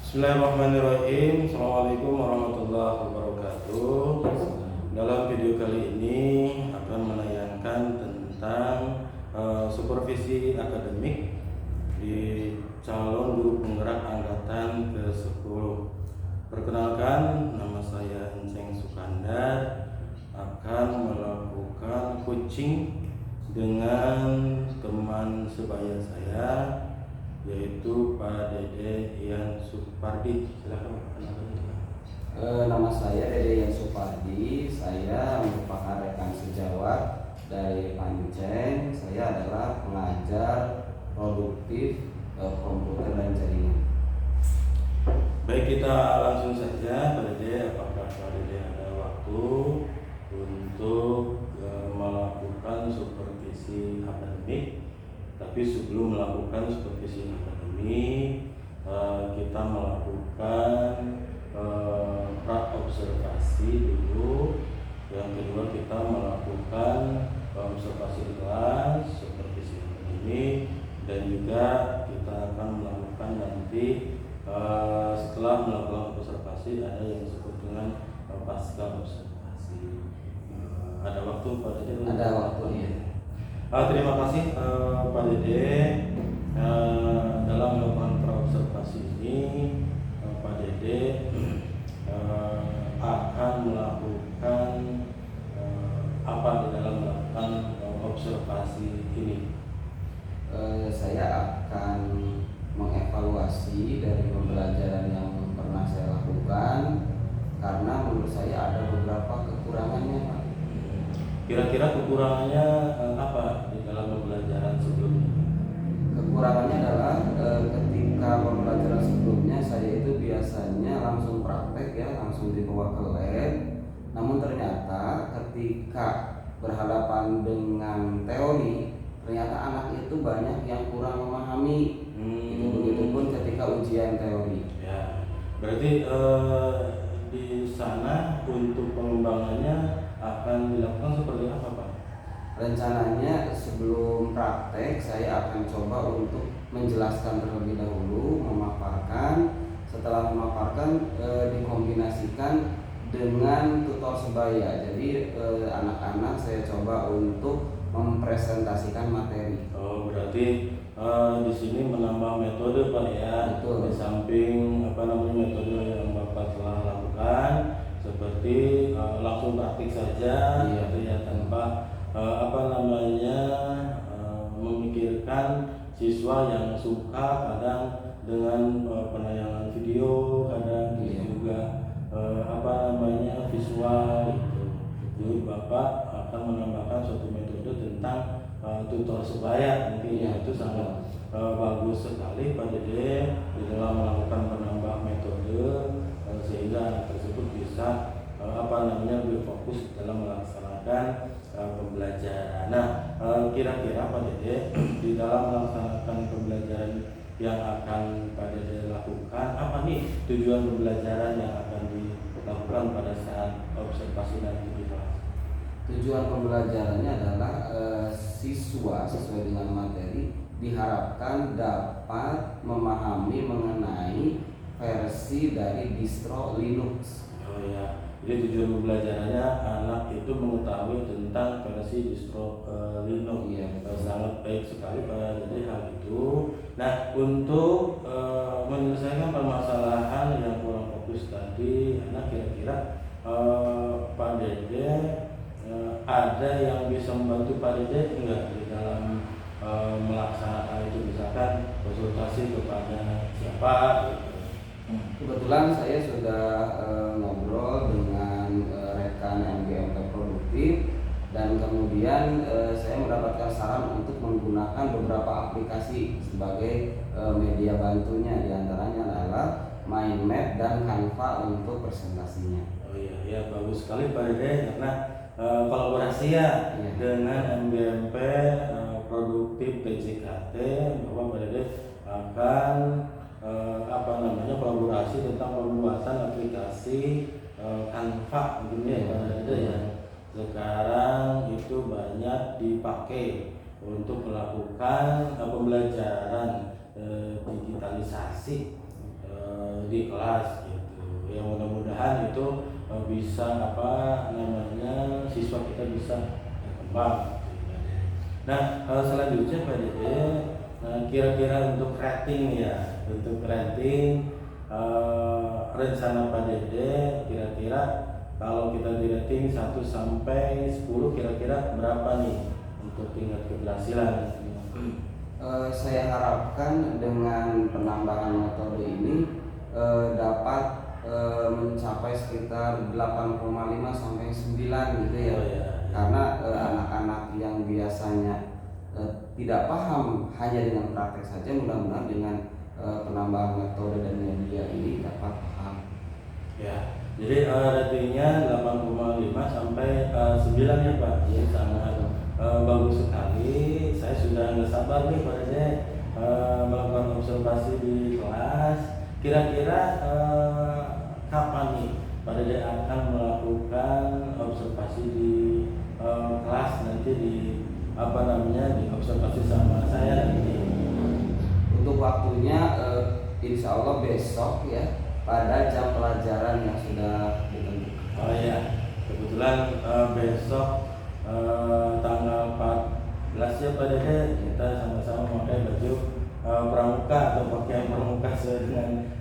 Bismillahirrahmanirrahim. Assalamualaikum warahmatullahi wabarakatuh. Dalam video kali ini akan menayangkan tentang supervisi akademik di calon guru penggerak angkatan ke-10. Perkenalkan, nama saya Enceng Sukandar, akan melakukan coaching dengan teman sebaya saya, yaitu Pak Dede Ian Supardi. Silakan perkenalkan. Nama saya Dede Ian Supardi. Saya merupakan rekan sejawat dari Panceng. Saya adalah pengajar produktif komputer dan jaringan. Baik, kita langsung saja. Pak Dede, apakah Pak Dede ada waktu untuk melakukan supervisi akademik? Tapi sebelum melakukan supervisi akademik, kita melakukan pra-observasi dulu. Yang kedua, kita melakukan observasi di kelas, supervisi akademik, dan juga kita akan melakukan nanti setelah melakukan observasi ada yang disebut dengan pasca observasi. Ada waktu Pak Dede? Ada waktunya. Terima kasih Pak Dede. Dalam melakukan pra-observasi ini, Pak Dede akan melakukan apa di dalam melakukan observasi ini? Saya akan mengevaluasi dari pembelajaran yang pernah saya lakukan, karena menurut saya ada beberapa kekurangannya, Pak. Kira-kira kekurangannya apa di dalam pembelajaran sebelumnya? Kekurangannya adalah ketika pembelajaran sebelumnya saya itu biasanya langsung praktek ya, langsung dibawa ke lab. Namun ternyata ketika berhadapan dengan teori, ternyata anak itu banyak yang kurang memahami. Begitupun ketika ujian teori. Ya, berarti di sana untuk pengembangannya akan dilakukan seperti apa, Pak? Rencananya sebelum praktek saya akan coba untuk menjelaskan terlebih dahulu, memaparkan. Setelah memaparkan dikombinasikan dengan tutor sebaya. Jadi anak-anak saya coba untuk mempresentasikan materi. Oh, berarti di sini menambah metode, Pak, ya. Betul. Di samping metode yang Bapak telah lakukan, seperti langsung praktik saja, Iya. gitu ya, tanpa memikirkan siswa yang suka kadang dengan penayangan video, kadang Iya. juga visual gitu. Jadi Bapak akan menambahkan suatu metode tentang tutor sebaya. Mungkin Iya. itu sangat bagus sekali Pak Dede di dalam melakukan penambah metode, sehingga anak tersebut bisa lebih fokus dalam melaksanakan pembelajaran. Nah, kira-kira Pak Dede di dalam melaksanakan pembelajaran yang akan Pak Dede lakukan, apa nih tujuan pembelajaran yang akan dilakukan pada saat observasi nanti di kelas? Tujuan pembelajarannya adalah siswa sesuai dengan materi diharapkan dapat memahami mengenai versi dari distro Linux. Oh ya, jadi tujuan pembelajarannya anak itu mengetahui tentang versi distro Linux. Iya. Sangat baik sekali Pak Dede hal itu. Nah, untuk menyelesaikan permasalahan yang kurang fokus tadi, anak kira-kira Pak Dede ada yang bisa membantu Pak Dede enggak di dalam melaksanakan itu, misalkan konsultasi kepada siapa gitu. Kebetulan saya sudah ngobrol dengan rekan MGMP produktif, dan kemudian saya mendapatkan saran untuk menggunakan beberapa aplikasi sebagai media bantunya. Di antaranya adalah Mindmap dan Canva untuk presentasinya. Oh iya, ya bagus sekali Pak Dede, karena kolaborasi ya Iya. dengan MGMP produktif PJKT, bahwa Pak Dede akan kolaborasi tentang pembuatan aplikasi Canva mungkin ya Pak Dede ya. Sekarang itu banyak dipakai untuk melakukan pembelajaran digitalisasi di kelas gitu. Ya mudah-mudahan itu bisa siswa kita bisa berkembang. Nah, selanjutnya Pak Dede, kira-kira untuk rating ya, rencana Pak Dede kira-kira kalau kita di rating 1 sampai 10 kira-kira berapa nih untuk tingkat keberhasilan? Saya harapkan dengan penambahan metode ini dapat mencapai sekitar 8,5 sampai 9 gitu ya. Oh, ya. Karena anak-anak yang biasanya tidak paham hanya dengan praktek saja, mudah-mudahan dengan penambahan metode dan media ini dapat paham. Ya, jadi ratingnya 8,5 sampai 9 ya Pak. Ya, sangat bagus sekali. Saya sudah nggak sabar nih Pak Dede melakukan observasi di kelas. Kira-kira kapan nih Pak Dede akan melakukan observasi di kelas nanti di observasi sama saya nanti? Untuk waktunya insya Allah besok ya, pada jam pelajaran yang sudah ditentukan. Oh ya, kebetulan besok tanggal 14 ya Pak Dede, kita sama-sama memakai baju pramuka atau pakaian pramuka sesuai dengan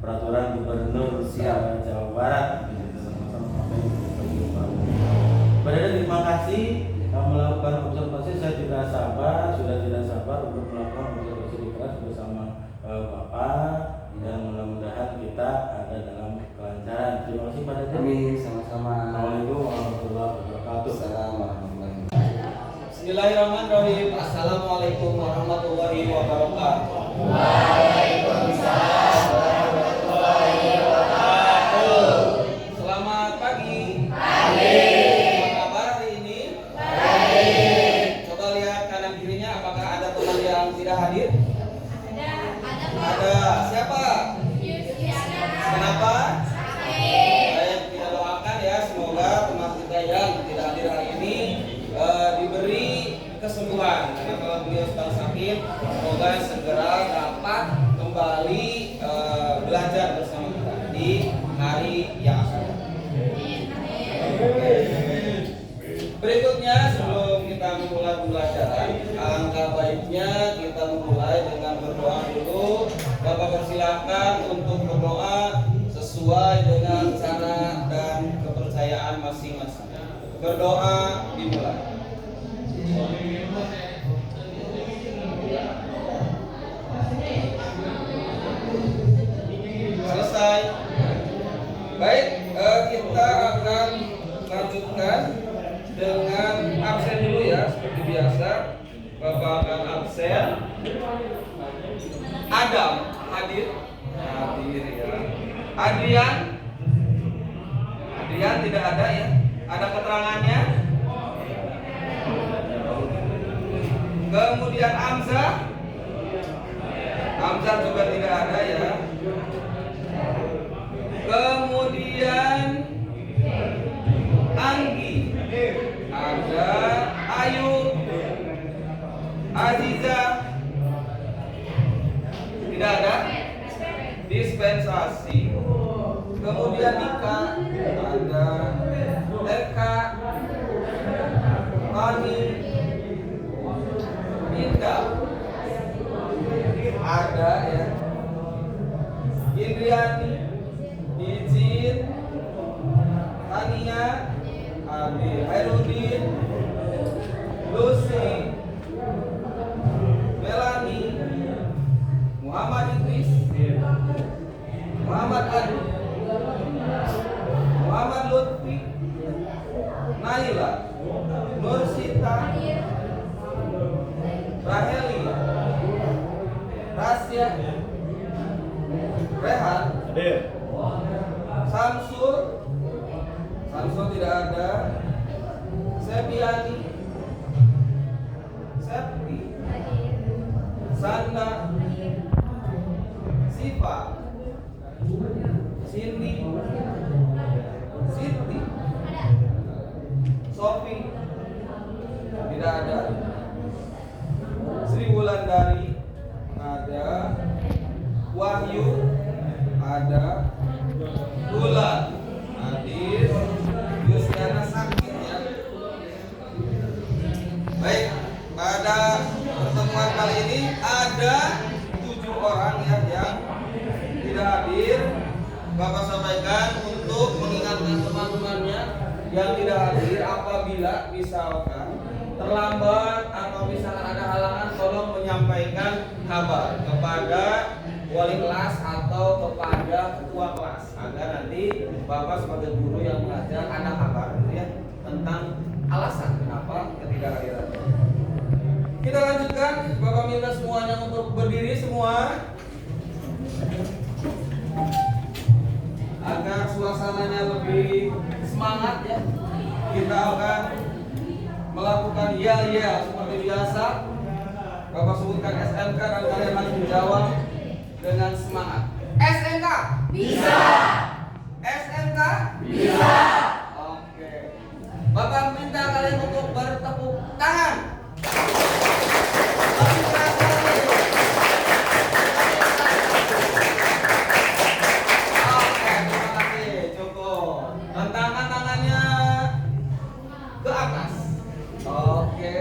peraturan Gubernur Jawa Barat. Kita sama-sama memakai baju pramuka. Pak Dede, terima kasih melakukan observasi. Saya sudah tidak sabar untuk melakukan observasi di kelas bersama Bapak, dan mudah-mudahan kita ada dalam kelancaran. Terima kasih Pak Dede. Amin, sama-sama. Assalamualaikum warahmatullahi wabarakatuh. Assalamualaikum warahmatullahi wabarakatuh. Bismillahirrahmanirrahim. Assalamualaikum warahmatullahi wabarakatuh. Waalaikumsalam warahmatullahi wabarakatuh. Selamat pagi. Pagi. Apa kabar hari ini? Baik. Coba lihat kanan kirinya, apakah ada teman yang tidak hadir? Ada Ada. Siapa? Kenapa? Baik, kita doakan ya, semoga teman kita yang tidak hadir hari ini diberi kesembuhan. Karena kalau beliau sedang sakit, semoga segera dapat kembali belajar bersama kita di hari yang akan datang. Berikutnya, sebelum kita memulai pembelajaran, alangkah baiknya kita memulai dengan berdoa dulu. Bapak persilahkan untuk berdoa sesuai dengan cara dan kepercayaan masing-masing. Berdoa dimulai. Selesai. Baik, kita akan lanjutkan dengan absen dulu ya, seperti biasa. Bapak akan absen. Adam hadir ya. Adrian tidak ada ya. Ada keterangannya. Kemudian Hamzah juga tidak ada ya. Kemudian Anggi ada, Ayu, Aziza tidak ada, dispensasi. Kemudian Nika ada, Eka, Ani, Indah ada ya, Indriani, Izin, Tania, Adi, Hairudin, Lucy, Melani, Muhammad Idris, Muhammad Adi, Muhammad Lutfi, Naila, Nursita, Raheli, Rasya, Rehan, Samsul tidak ada, Sepiani, Septi, Sanda, Siva, Cindy, Siti, Sofi tidak ada, Sri Wulandari ada, Wahyu ada bulan. Hadir. Yustiana sakit ya. Baik, pada pertemuan kali ini ada 7 orang ya yang tidak hadir. Bapak sampaikan untuk mengingatkan teman-temannya yang tidak hadir, apabila misalkan terlambat atau misalkan ada halangan, tolong menyampaikan kabar kepada wali kelas atau kepada ketua kelas agar nanti Bapak sebagai guru yang mengajar ada kabar ya tentang alasan kenapa ketidakhadiran. Kita lanjutkan. Bapak minta semuanya untuk berdiri semua agar suasananya lebih semangat ya. Kita akan melakukan yel-yel seperti biasa. Bapak sebutkan SMK dan kalian harus menjawab dengan semangat. SMK Bisa. SMK Bisa. Oke. Bapak minta kalian untuk bertepuk tangan. Lebih keras lagi. Oke, terima kasih. Cukup. Hentangkan tangannya ke atas. Oke,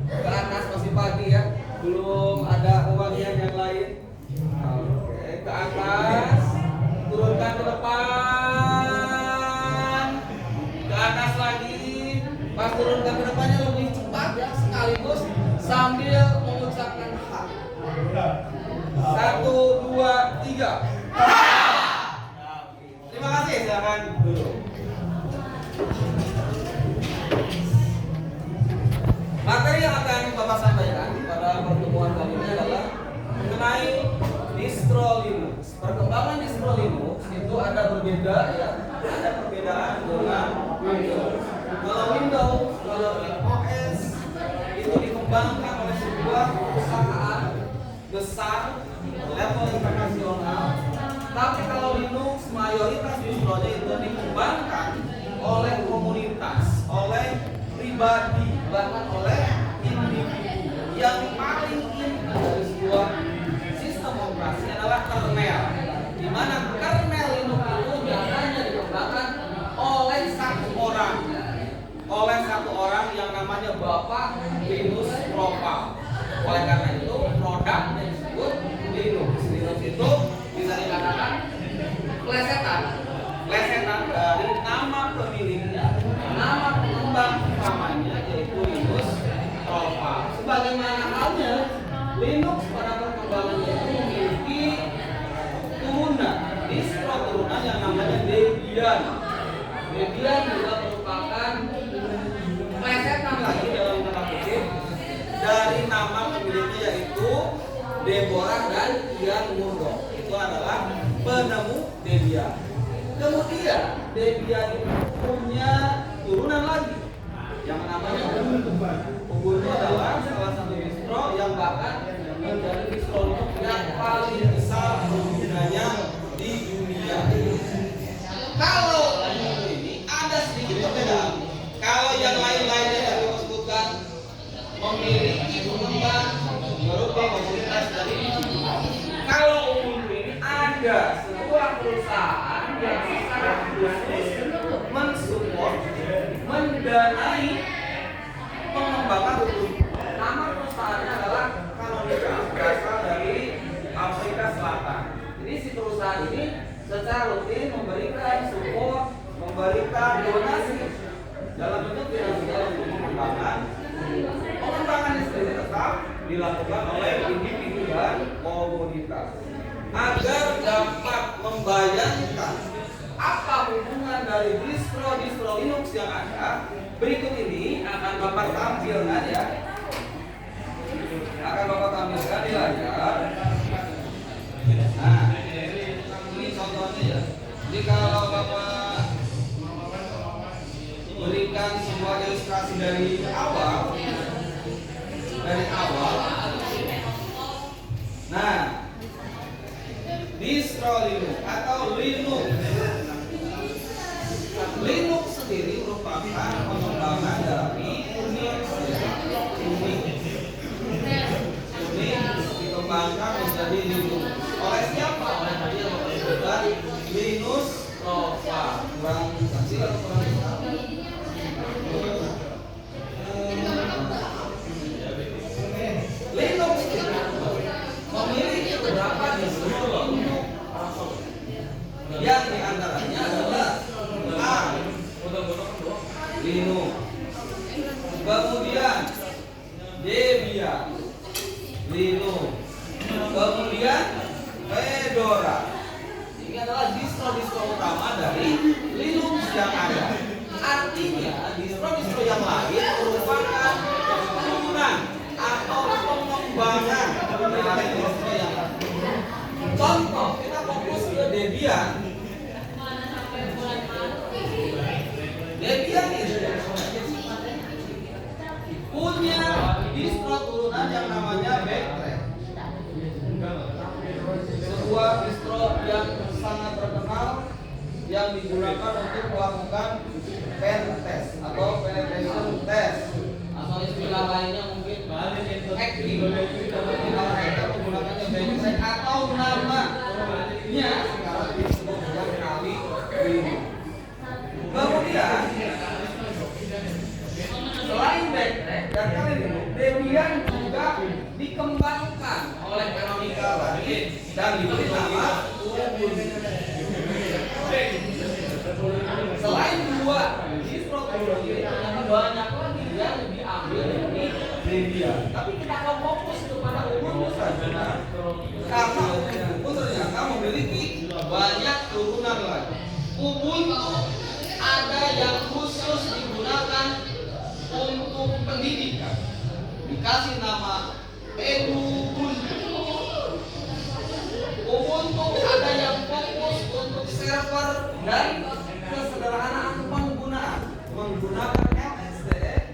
ke atas, masih pagi ya. Belum ada kewangian yang lain. Oke, ke atas. Turunkan ke depan. Ke atas lagi. Pas turunkan ke depannya lebih cepat ya, sekaligus sambil mengucapkan ha. 1, 2, 3. Terima kasih, silakan dulu. Materi yang akan Bapak sampaikan pada pertemuan kali ini adalah mengenai distro Linux. Perkembangan distro Linux itu ada berbeda ya, ada perbedaan dengan Windows. Kalau Windows, kalau OS itu dikembangkan oleh sebuah perusahaan besar level internasional. Tapi kalau Linux mayoritas distronya itu dikembangkan oleh komunitas, oleh pribadi, bahkan oleh individu. Yang paling inti dari sebuah sistem operasi adalah kernel, di mana kernel Linux itu biasanya dikembangkan oleh satu orang yang namanya Bapak Linus Torvalds. Oleh karena itu produknya disebut Linux. Linux itu bisa dikatakan plesetan dari nama pemiliknya, nama pengembang utamanya yaitu Linus Torvalds. Sebagaimana halnya Linux pada perkembangannya itu memiliki turunan, distro turunan yang namanya Debian. Debian juga merupakan plesetan lagi dalam tanda kutip dari nama pemiliknya yaitu Deborah dan Ian Murdoch. Itu adalah penemu Debian. Kemudian Debian itu punya turunan lagi yang namanya Ubuntu. Ubuntu adalah salah satu distro yang bahkan menjadi distro yang paling besar penggunanya di dunia. Kalau Ubuntu ini ada sedikit perbedaan. Kalau yang lain-lainnya yang kita sebutkan memiliki pengembang berupa komunitas dari individu. Kalau Ubuntu ini ada sebuah perusahaan yang secara khusus mensupport, mendanai pengembangan Ubuntu. Nama perusahaannya adalah Canonical, berasal dari Afrika Selatan. Jadi si perusahaan ini secara rutin memberikan support, memberikan donasi dalam bentuk finansial untuk pengembangan. Pengembangan sendiri tetap dilakukan oleh individu dan komunitas agar dapat membayangkan apa hubungan dari distro Linux yang ada. Berikut ini akan Bapak tampilkan ya, akan Bapak tampilkan di layar. Nah, ini contohnya ya. Jadi kalau Bapak berikan sebuah ilustrasi dari awal. Nah, distro Linux atau Linux. Linux sendiri merupakan pengembangan dari Unix. Unix dikembangkan menjadi Linux. Oleh siapa? Oleh tadi yang disebutkan Linux memiliki beberapa distro yang diantaranya adalah A. Linux, kemudian Debian, Linux, kemudian Fedora. Ini adalah distro-distro utama dari Linux yang ada. Artinya distro-distro yang lain merupakan turunan atau pengembangan dari distro yang ada. Contoh, kita fokus ke Debian. Debian itu punya distro turunan yang namanya Backtrack, sebuah distro yang sangat terkenal yang digunakan untuk melakukan pen test atau penetration test atau istilah lainnya mungkin hacking. Kalau hacker menggunakannya Backtrack atau namanya sekarang disebut yang kali ini. Kemudian selain Backtrack dan kali ini, Debian juga dikembangkan oleh Canonical lain dan diberi nama Ubuntu. Selain dua distro ini, ternyata banyak lagi yang diambil dari Debian. Tapi kita akan fokus kepada Ubuntu saja, karena Ubuntu ternyata memiliki banyak turunan lagi. Ubuntu ada yang khusus digunakan untuk pendidikan, dikasih nama Ubuntu. Ubuntu ada yang fokus untuk server dan kesederhanaan penggunaan, menggunakan LXD,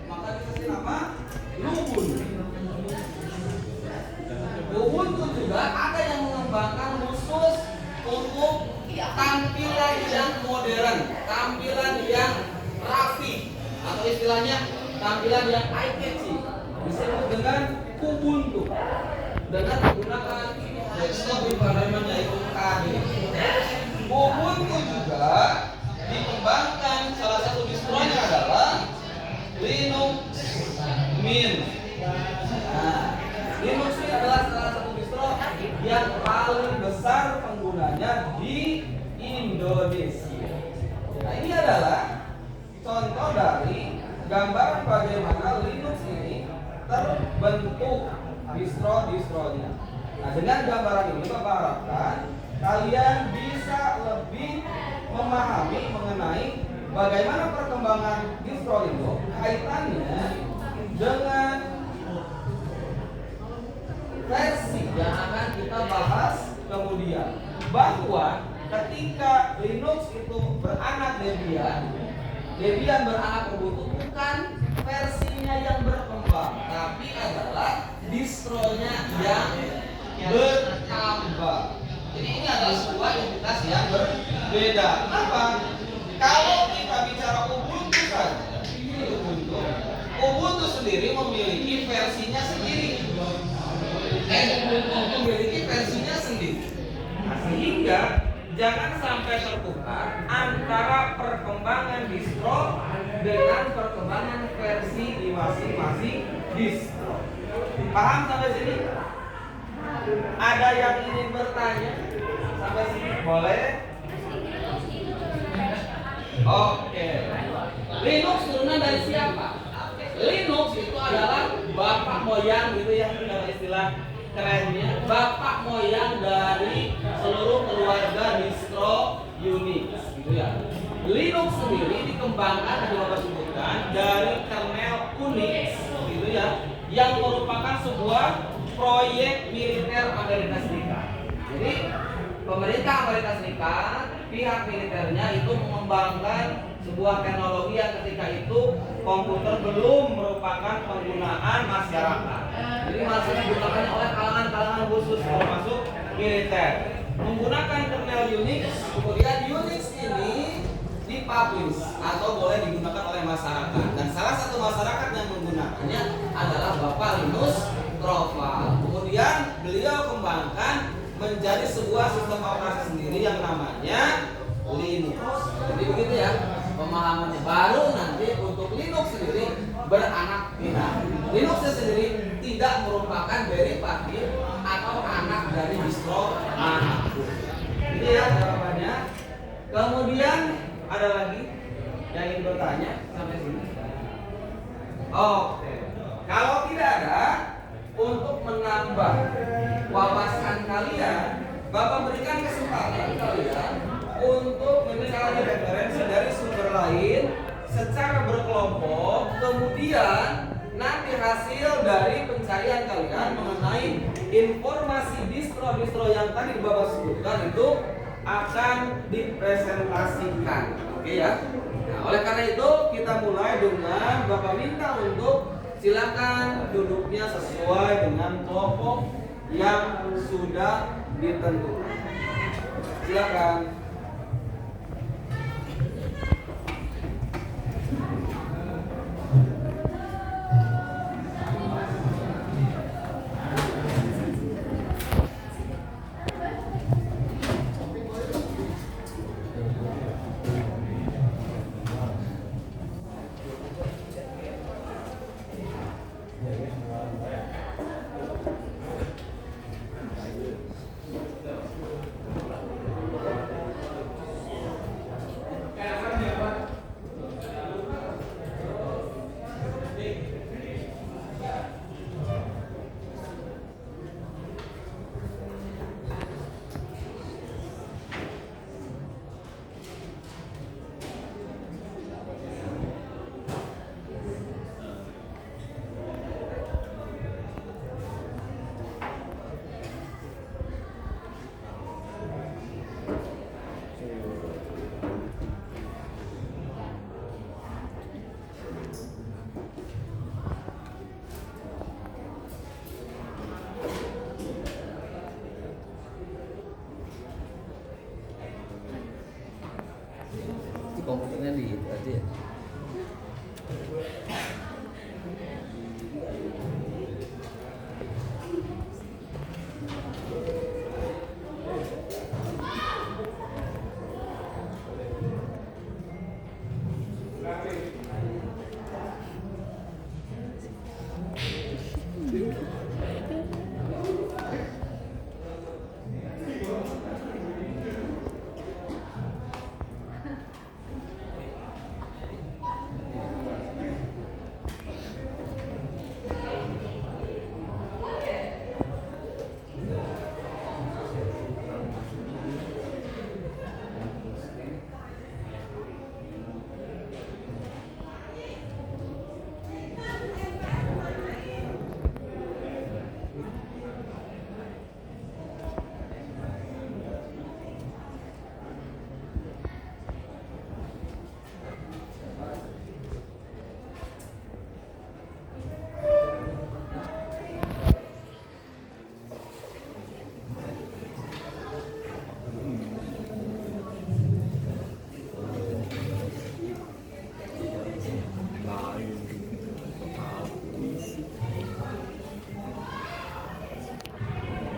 maka dikasih nama Ubuntu. Ubuntu juga ada yang mengembangkan khusus untuk tampilan yang modern, tampilan yang rapi, atau istilahnya tampilan yang eye-catching, disebut dengan Ubuntu, dengan menggunakan desktop environment yaitu KDE. Ubuntu juga dikembangkan, salah satu distronya adalah Linux Mint. Nah, Linux Mint adalah salah satu distro yang paling besar penggunanya di Indonesia. Nah, ini adalah contoh dari gambaran bagaimana Linux ini terbentuk distro-distronya. Nah, dengan gambaran ini Bapak harapkan kalian bisa lebih memahami mengenai bagaimana perkembangan distro itu kaitannya dengan versi yang akan kita bahas kemudian, bahwa ketika Linux itu beranak Debian, Debian beranak Ubuntu, bukan versinya yang berkembang, tapi adalah distronya yang berkembang. Jadi ini adalah sebuah entitas yang berbeda. Kenapa? Kalau kita bicara Ubuntu saja, ini Ubuntu. Ubuntu sendiri memiliki versinya sendiri. Memiliki versinya sendiri. Nah, sehingga jangan sampai tertukar antara perkembangan distro dengan perkembangan versi di masing-masing distro. Paham sampai sini? Ada yang ingin bertanya sampai sini? Boleh? Oke. Linux turunan dari siapa? Linux itu adalah bapak moyang gitu ya, kalau istilah kerennya, bapak moyang dari seluruh keluarga distro Unix gitu ya. Linux sendiri dikembangkan tadi Bapak sebutkan dari kernel Unix gitu ya, yang merupakan sebuah proyek militer Amerika Serikat. Jadi pemerintah Amerika Serikat, pihak militernya itu mengembangkan sebuah teknologi yang ketika itu komputer belum merupakan penggunaan masyarakat. Jadi masih digunakan oleh kalangan-kalangan khusus termasuk militer. Menggunakan kernel Unix, kemudian Unix ini dipublish atau boleh digunakan oleh masyarakat. Dan salah satu masyarakat yang menggunakannya adalah Bapak Linus Torvalds. Kemudian beliau kembangkan menjadi sebuah sistem operasi sendiri yang namanya Linux. Jadi begitu ya pemahaman pemahamannya. Baru nanti untuk Linux sendiri beranak pinak. Linux sendiri tidak merupakan derivatif atau anak dari distro manapun. Ini ya jawabannya. Kemudian ada lagi yang ingin bertanya sampai sini? Oke. Kalau tidak ada, untuk menambah wawasan kalian, Bapak berikan kesempatan kalian untuk mencari referensi dari sumber lain secara berkelompok. Kemudian nanti hasil dari pencarian kalian mengenai informasi distro-distro yang tadi Bapak sebutkan itu akan dipresentasikan. Oke ya. Nah, oleh karena itu kita mulai dengan Bapak minta untuk silakan duduknya sesuai dengan kelompok yang sudah ditentukan. Silakan. Komputernya di itu aja ya.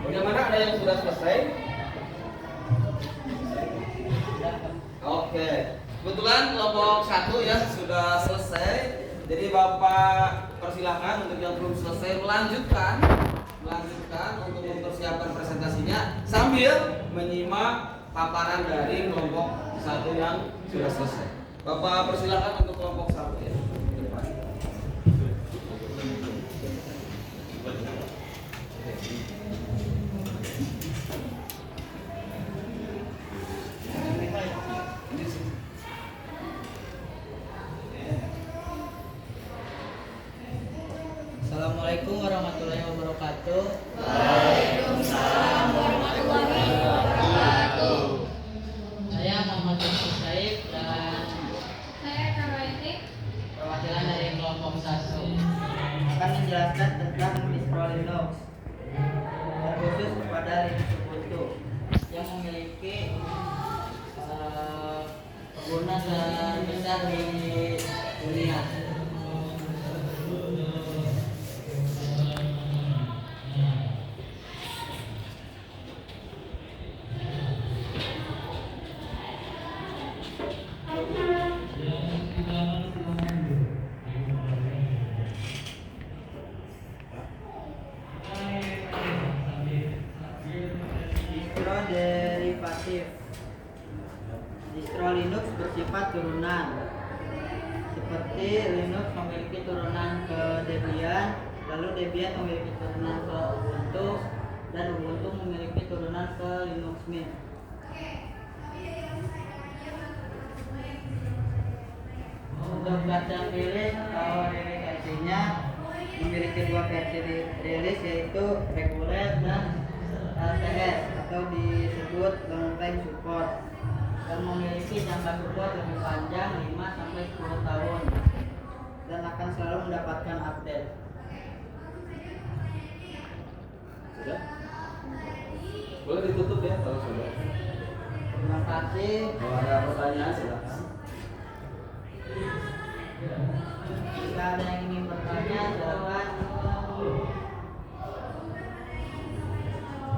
Bagaimana, ada yang sudah selesai? Oke, kebetulan kelompok 1 ya sudah selesai. Jadi Bapak persilahkan untuk yang belum selesai melanjutkan untuk mempersiapkan presentasinya sambil menyimak paparan dari kelompok 1 yang sudah selesai. Bapak persilahkan untuk kelompok 1 ya. Assalamualaikum warahmatullahi wabarakatuh. Waalaikumsalam warahmatullahi wabarakatuh. Saya Muhammad Yusuf Said dan Saya Karoini. perwakilan dari kelompok 1 akan menjelaskan tentang distro Linux terkhusus kepada Linux Ubuntu yang memiliki pengguna terbesar di dunia. aktif. Distro Linux bersifat turunan. Seperti Linux memiliki turunan ke Debian, lalu Debian memiliki turunan ke Ubuntu, dan Ubuntu memiliki turunan ke Linux Mint. Untuk bacaan rilis atau rilis IT-nya memiliki dua versi rilis, yaitu reguler dan LTS atau disebut long time support, dan memiliki jangka support lebih panjang 5-10 tahun dan akan selalu mendapatkan update. Sudah? Boleh ditutup ya kalau sudah. Terima kasih. Kalau ada pertanyaan silakan. Jika ada yang ingin bertanya, silakan.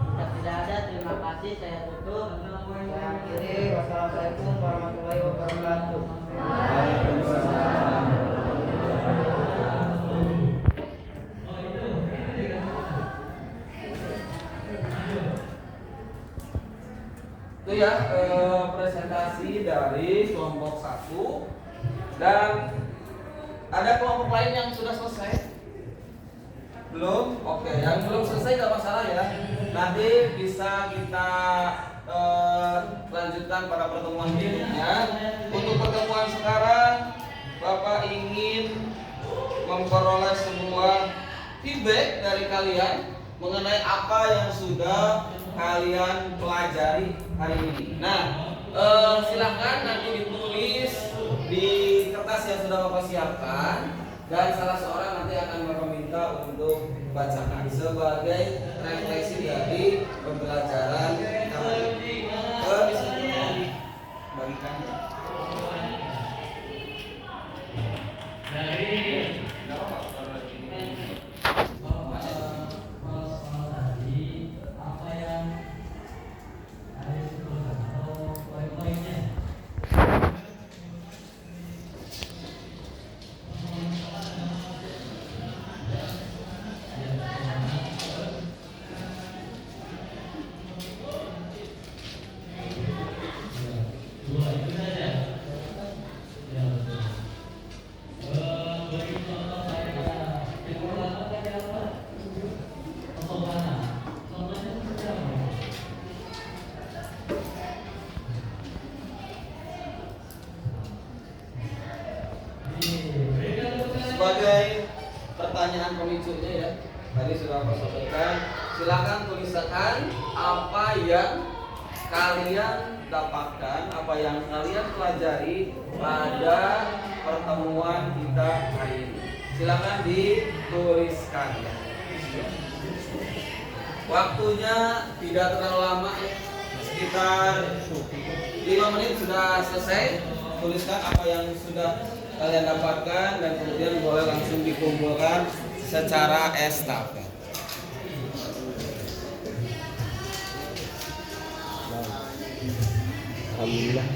Jika tidak ada, terima kasih. Saya tutup. Saya akhiri. Wassalamualaikum warahmatullahi wabarakatuh. Waalaikumsalam. Itu ya presentasi dari kelompok 1. Dan ada kelompok lain yang sudah selesai? Belum? Oke, yang belum selesai gak masalah ya. Nanti bisa kita lanjutkan pada pertemuan berikutnya. Untuk pertemuan sekarang, Bapak ingin memperoleh sebuah feedback dari kalian mengenai apa yang sudah kalian pelajari hari ini. Nah, silahkan nanti ditulis di kertas yang sudah Bapak siapkan, dan salah seorang nanti akan Bapak minta untuk bacakan sebagai refleksi dari pembelajaran hari ini. Bagikan ya. Sebagai pertanyaan pemicunya ya, tadi sudah Pak sampaikan, silakan tuliskan apa yang kalian dapatkan, apa yang kalian pelajari pada pertemuan kita hari ini. Silakan dituliskan ya. Waktunya tidak terlalu lama ya, sekitar 5 menit sudah selesai. Tuliskan apa yang sudah kalian dapatkan dan kemudian boleh langsung dikumpulkan secara estafet. Alhamdulillah.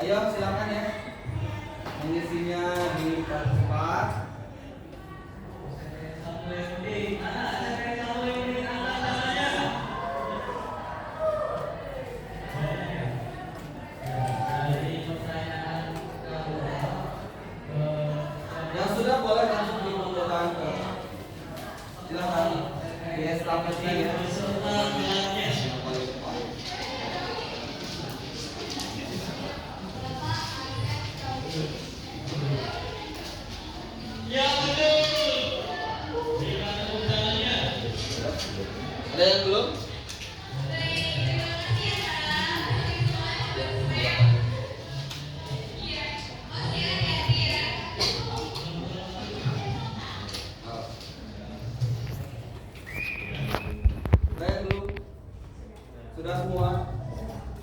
Ayo silakan ya, mengisinya di tempat. Yang sudah boleh langsung dikumpulkan ke. Silakan di estafetnya ya. Ya betul. Di mana urusannya? Ada yang belum? Ada yang belum? Sudah semua?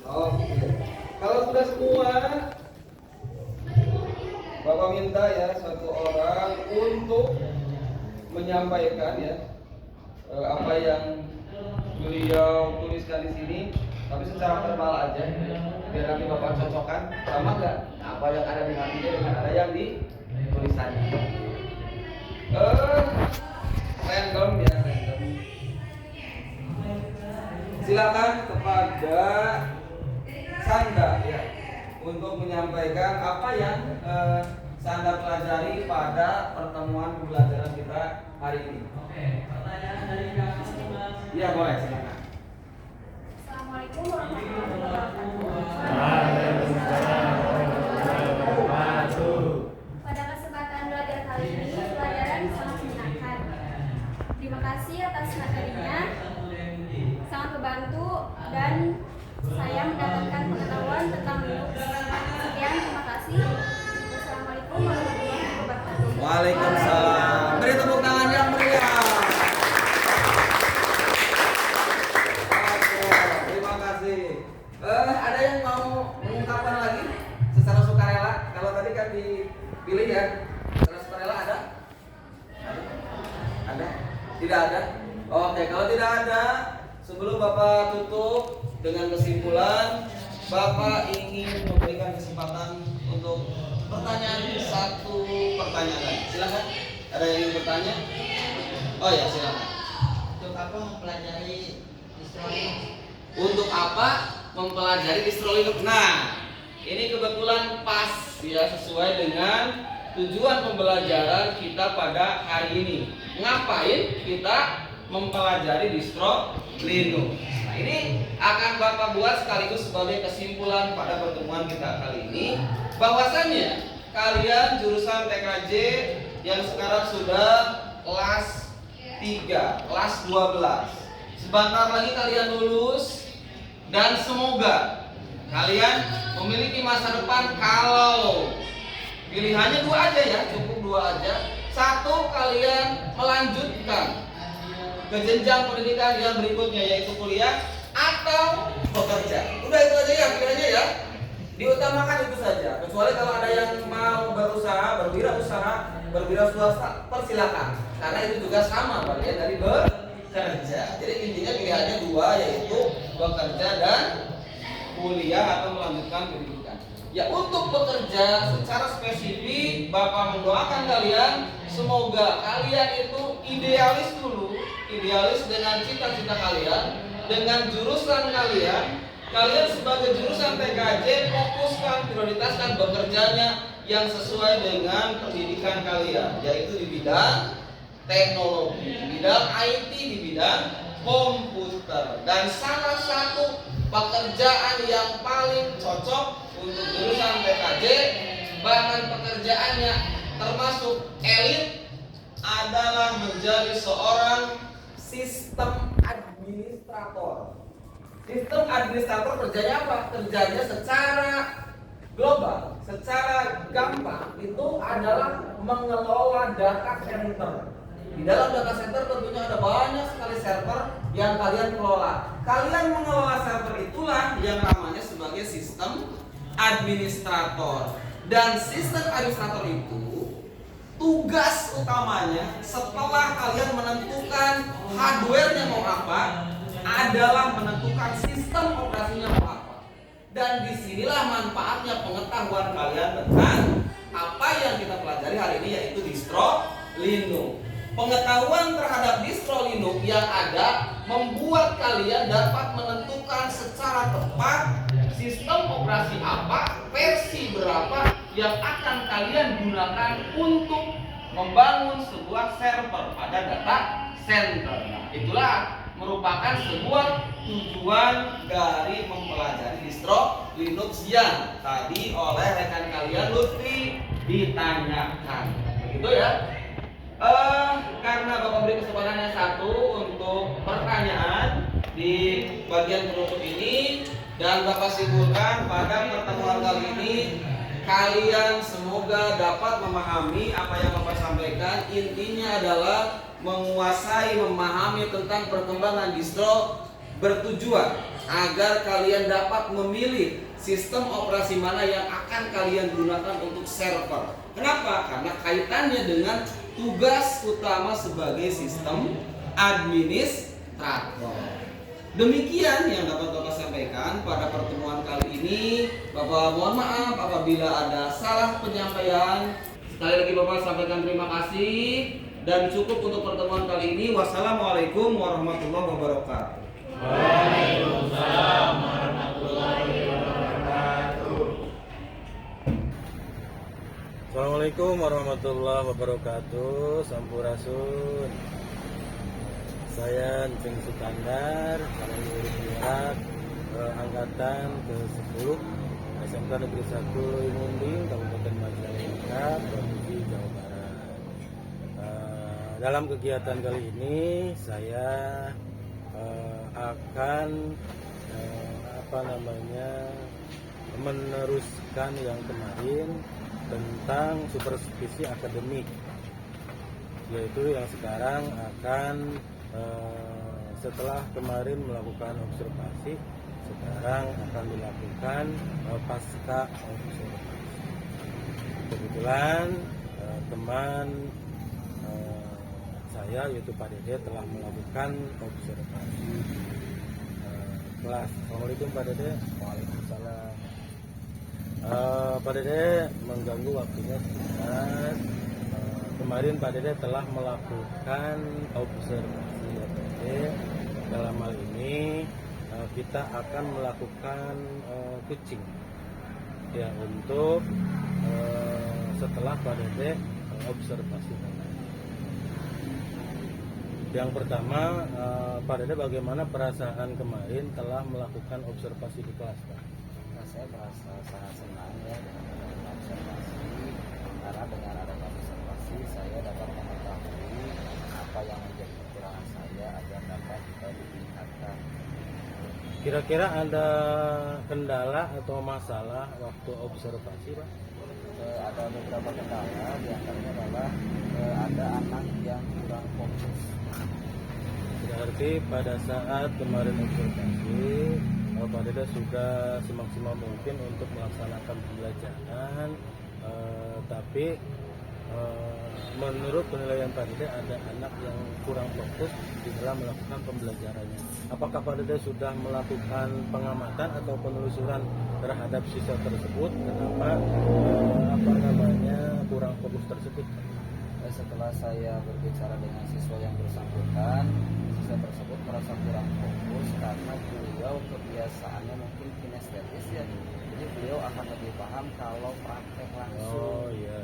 Oke. Kalau sudah semua, Bapak minta ya satu orang untuk menyampaikan ya apa yang beliau tuliskan di sini, tapi secara verbal aja, biar nanti Bapak cocokkan sama nggak apa yang ada di hatinya dengan ada yang di tulisannya. Random ya, random. Silakan kepada Sanda ya untuk menyampaikan apa yang Sanda pelajari pada pertemuan pembelajaran kita hari ini. Oke, pertanyaan dari kami Mas. Iya boleh, silakan. Assalamualaikum warahmatullahi Waalaikumsalam. Pada kesempatan belajar kali ini, pelajaran sangat menyenangkan. Terima kasih atas materinya, sangat membantu dan saya mendapatkan pengetahuan tentang Linux. Sekian, terima kasih. Wassalamualaikum warahmatullahi wabarakatuh. Waalaikumsalam. Beri tepuk tangan yang meriah. Oke, terima kasih. Ada yang mau mengungkapkan lagi secara sukarela? Kalau tadi kan dipilih ya, secara sukarela ada? Ada? Tidak ada? Oke, kalau tidak ada, sebelum Bapak tutup dengan kesimpulan, Bapak ingin memberikan kesempatan untuk satu pertanyaan. Silakan. Ada yang ingin bertanya? Oh ya, silakan. Untuk apa mempelajari distro Linux? Untuk apa mempelajari distro Linux? Nah, ini kebetulan pas ya, sesuai dengan tujuan pembelajaran kita pada hari ini. Ngapain kita mempelajari distro Linux? Nah, ini akan Bapak buat sekaligus sebagai kesimpulan pada pertemuan kita kali ini, bahwasannya kalian jurusan TKJ yang sekarang sudah kelas 3, kelas 12. Sebentar lagi kalian lulus dan semoga kalian memiliki masa depan. Kalau pilihannya dua aja ya, cukup dua aja. Satu, kalian melanjutkan ke jenjang pendidikan yang berikutnya, yaitu kuliah atau bekerja. Udah itu aja ya pilihannya ya. Diutamakan itu saja. Kecuali kalau ada yang mau berusaha, berwira swasta, persilakan. Karena itu juga sama bagian dari bekerja. Jadi intinya pilihannya dua, yaitu bekerja dan kuliah atau melanjutkan pendidikan. Ya, untuk bekerja secara spesifik, Bapak mendoakan kalian semoga kalian itu idealis dulu, idealis dengan cita-cita kalian, dengan jurusan kalian. Kalian sebagai jurusan TKJ fokuskan, prioritaskan bekerjanya yang sesuai dengan pendidikan kalian, yaitu di bidang teknologi, di bidang IT, di bidang komputer. Dan salah satu pekerjaan yang paling cocok untuk jurusan TKJ, bahkan pekerjaannya termasuk elit, adalah menjadi seorang sistem administrator. Sistem administrator kerjanya apa? Kerjanya secara global, secara gampang itu adalah mengelola data center. Di dalam data center tentunya ada banyak sekali server yang kalian kelola. Kalian mengelola server itulah yang namanya sebagai sistem administrator. Dan sistem administrator itu tugas utamanya setelah kalian menentukan hardware-nya mau apa, adalah menentukan sistem operasinya mau apa. Dan disinilah manfaatnya pengetahuan kalian tentang apa yang kita pelajari hari ini, yaitu distro Linux. Pengetahuan terhadap distro Linux yang ada membuat kalian dapat menentukan secara tepat sistem operasi apa, versi berapa yang akan kalian gunakan untuk membangun sebuah server pada data center. Nah, itulah merupakan sebuah tujuan dari mempelajari distro Linux yang tadi oleh rekan kalian Lutfi ditanyakan. Begitu ya. Karena Bapak beri kesempatannya satu untuk pertanyaan, di bagian penutup ini, dan Bapak simpulkan pada pertemuan kali ini kalian semoga dapat memahami apa yang Bapak sampaikan. Intinya adalah menguasai, memahami tentang perkembangan distro, bertujuan agar kalian dapat memilih sistem operasi mana yang akan kalian gunakan untuk server. Kenapa? Karena kaitannya dengan tugas utama sebagai sistem administrator. Demikian yang dapat Bapak sampaikan pada pertemuan kali ini. Bapak mohon maaf apabila ada salah penyampaian. Sekali lagi Bapak sampaikan terima kasih dan cukup untuk pertemuan kali ini. Wassalamualaikum warahmatullahi wabarakatuh. Waalaikumsalam warahmatullahi wabarakatuh. Assalamualaikum warahmatullahi wabarakatuh. Sampurasun. Saya Nceng Sukandar, calon murid Irak angkatan ke-10 SMK Negeri 1 Imunding, Kabupaten Majalengka, Provinsi Jawa Barat. Dalam kegiatan kali ini saya akan meneruskan yang kemarin tentang supervisi akademik, yaitu yang sekarang akan setelah kemarin melakukan observasi, sekarang akan dilakukan pasca observasi. Kebetulan teman saya yaitu Pak Dede telah melakukan observasi kelas. Assalamualaikum Pak Dede. Waalaikumsalam. Pak Dede mengganggu waktunya sebentar. Kemarin Pak Dede telah melakukan observasi. Dalam hal ini kita akan melakukan kucing ya untuk setelah Pak Dede observasi. Yang pertama, Pak Dede bagaimana perasaan kemarin telah melakukan observasi di kelas, Pak? Saya merasa sangat senang ya dengan adanya observasi, karena dengan adanya observasi saya dapat mengetahui apa yang menjadi kekurangan saya agar dapat ditingkatkan. Kira-kira ada kendala atau masalah waktu observasi, Pak? Ada beberapa kendala, diantaranya adalah ada anak yang kurang fokus. Berarti pada saat kemarin observasi, Pak Dede sudah semaksimal mungkin untuk melaksanakan pembelajaran, tapi menurut penilaian Pak Dede ada anak yang kurang fokus di dalam melakukan pembelajarannya. Apakah Pak Dede sudah melakukan pengamatan atau penelusuran terhadap siswa tersebut? Kenapa kurang fokus tersebut? Setelah saya berbicara dengan siswa yang bersangkutan, siswa tersebut merasa kurang fokus karena beliau kebiasaannya mungkin kinestetis ya. Jadi beliau akan lebih paham kalau praktek langsung. Oh iya.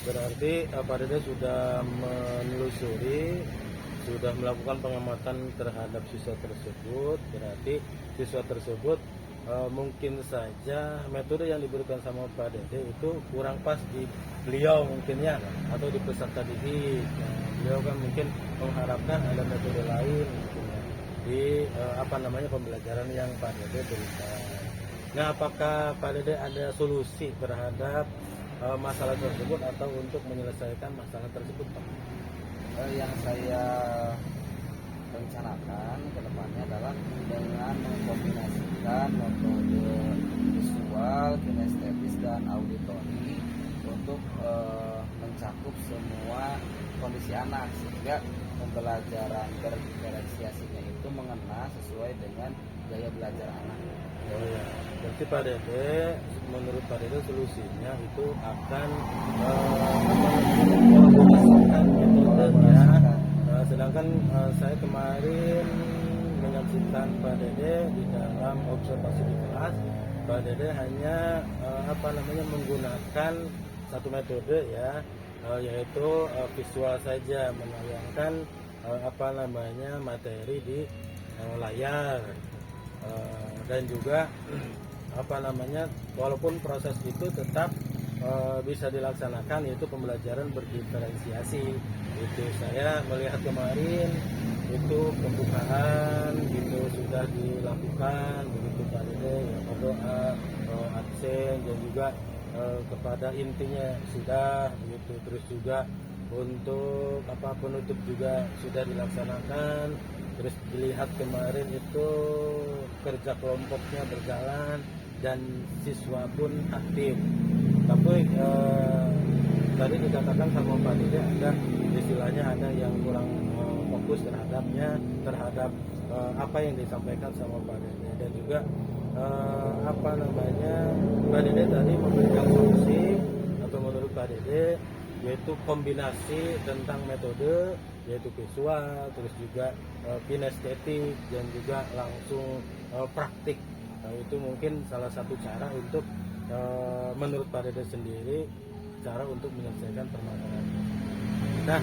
Berarti Pak Dede sudah menelusuri, sudah melakukan pengamatan terhadap siswa tersebut. Berarti siswa tersebut mungkin saja metode yang diberikan sama Pak Dede itu kurang pas di beliau mungkin ya, atau di peserta didik. Beliau kan mungkin mengharapkan ada metode lain mungkin ya, di pembelajaran yang Pak Dede berikan. Nah, apakah Pak Dede ada solusi terhadap masalah tersebut atau untuk menyelesaikan masalah tersebut, Pak? Yang saya rencanakan ke depannya adalah dengan mengkombinasikan metode visual, kinestetis, dan auditori untuk mencakup semua kondisi anak, sehingga pembelajaran berdiferensiasinya itu mengena sesuai dengan gaya belajar anak. Oh ya, berarti Pak Dede, menurut Pak Dede solusinya itu akan menggunakan metodenya. Sedangkan saya kemarin menyaksikan Pak Dede di dalam observasi di kelas, Pak Dede hanya menggunakan satu metode ya, yaitu visual saja, menayangkan materi di layar, dan juga walaupun proses itu tetap bisa dilaksanakan, yaitu pembelajaran berdiferensiasi. Itu saya melihat kemarin itu pembukaan gitu sudah dilakukan begitu Pak Dede, ya berdoa, absen dan juga kepada intinya sudah begitu, terus juga untuk penutup juga sudah dilaksanakan, terus dilihat kemarin itu kerja kelompoknya berjalan dan siswa pun aktif. Tapi tadi dikatakan sama Pak Dede ada istilahnya ada yang kurang fokus terhadap apa yang disampaikan sama Pak Dede, dan juga Pak Dede tadi memberikan solusi atau menurut Pak Dede yaitu kombinasi tentang metode yaitu visual, terus juga kinestetik dan juga langsung praktik. Nah, itu mungkin salah satu cara untuk menurut Pak Dede sendiri cara untuk menyelesaikan permasalahan. Nah,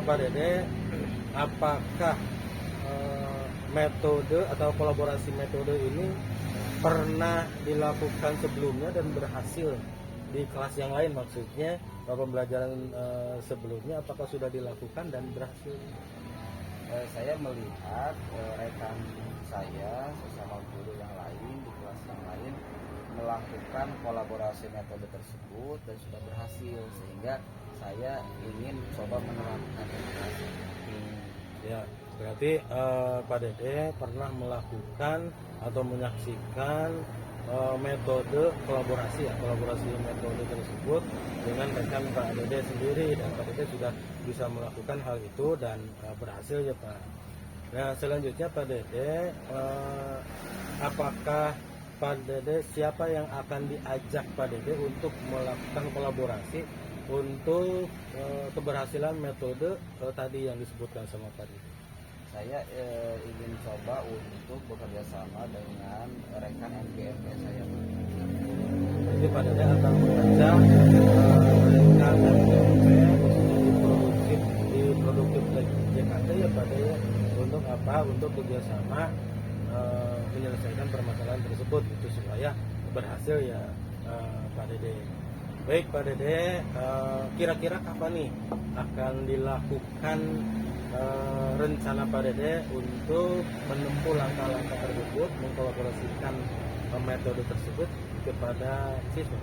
Pak Dede, apakah metode atau kolaborasi metode ini pernah dilakukan sebelumnya dan berhasil di kelas yang lain, maksudnya pembelajaran sebelumnya apakah sudah dilakukan dan berhasil? Saya melihat rekan saya sesama guru yang lain di kelas yang lain melakukan kolaborasi metode tersebut dan sudah berhasil, sehingga saya ingin coba menerapkan Ya, berarti Pak Dede pernah melakukan atau menyaksikan metode kolaborasi metode tersebut dengan rekan Pak Dede sendiri, dan Pak Dede sudah bisa melakukan hal itu dan berhasil ya Pak. Nah, selanjutnya Pak Dede, apakah Pak Dede siapa yang akan diajak Pak Dede untuk melakukan kolaborasi untuk keberhasilan metode tadi yang disebutkan sama Pak Dede? Saya ingin coba untuk bekerja sama dengan rekan MGMP saya. Jadi Pak Dede akan mengajak rekan MGMP di produktif JKT ya Pak Dede, untuk apa? Untuk kerjasama menyelesaikan permasalahan tersebut itu supaya berhasil ya Pak Dede. Baik Pak Dede, kira-kira kapan nih akan dilakukan rencana Pak Dede untuk menempuh langkah-langkah tersebut, mengkolaborasikan metode tersebut kepada siswa?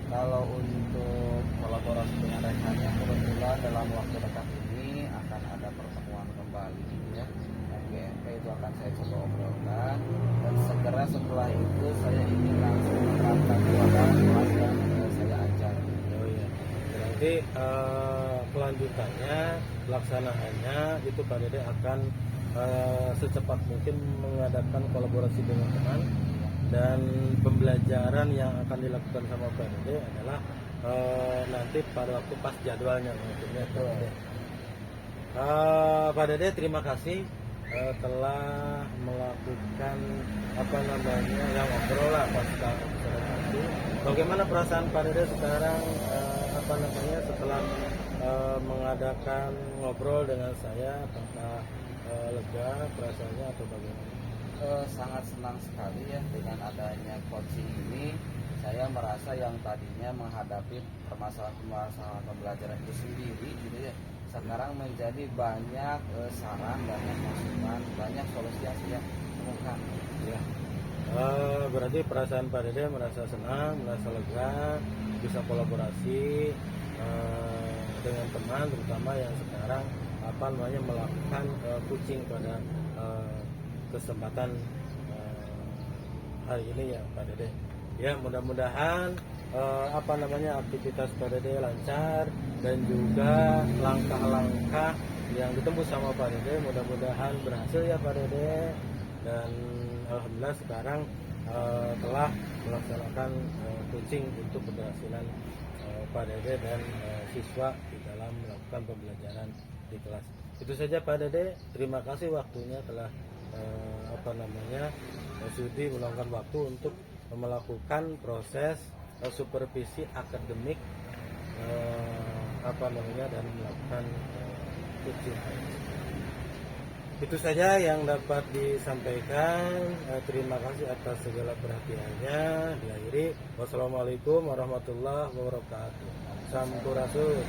Kalau untuk kolaborasi dengan rekannya, kebetulan dalam waktu dekat ini akan ada pertemuan kembali ya. MGMP itu akan saya coba obrolkan, dan segera setelah itu saya ingin langsung menerapkan kepada kelas yang saya ajar. Oh iya, berarti kelanjutannya, pelaksanaannya itu Pak Dede akan secepat mungkin mengadakan kolaborasi dengan teman, dan pembelajaran yang akan dilakukan sama Pak Dede adalah nanti pada waktu pas jadwalnya maksudnya Pak Dede. Pak Dede, terima kasih telah melakukan yang ngobrol lah pasca observasi. Bagaimana perasaan Pak Dede sekarang setelah mengadakan ngobrol dengan saya? Apakah lega perasaannya atau bagaimana? Sangat senang sekali ya dengan adanya coaching ini. Saya merasa yang tadinya menghadapi permasalahan pembelajaran itu sendiri gitu ya, sekarang menjadi banyak saran, banyak masukan, banyak solusi yang saya temukan ya. Berarti perasaan Pak Dede merasa senang, merasa lega, bisa kolaborasi dengan teman, terutama yang sekarang melakukan coaching pada kesempatan hari ini ya Pak Dede. Ya, mudah-mudahan aktivitas Pak Dede lancar, dan juga langkah-langkah yang ditempuh sama Pak Dede mudah-mudahan berhasil ya Pak Dede. Dan alhamdulillah sekarang telah melaksanakan coaching untuk keberhasilan Pak Dede dan siswa di dalam melakukan pembelajaran di kelas. Itu saja Pak Dede, terima kasih waktunya telah sudi meluangkan waktu untuk melakukan proses supervisi akademik dan melakukan coaching. Itu saja yang dapat disampaikan. Terima kasih atas segala perhatiannya. Diakhiri, wassalamualaikum warahmatullahi wabarakatuh. Sampurasun.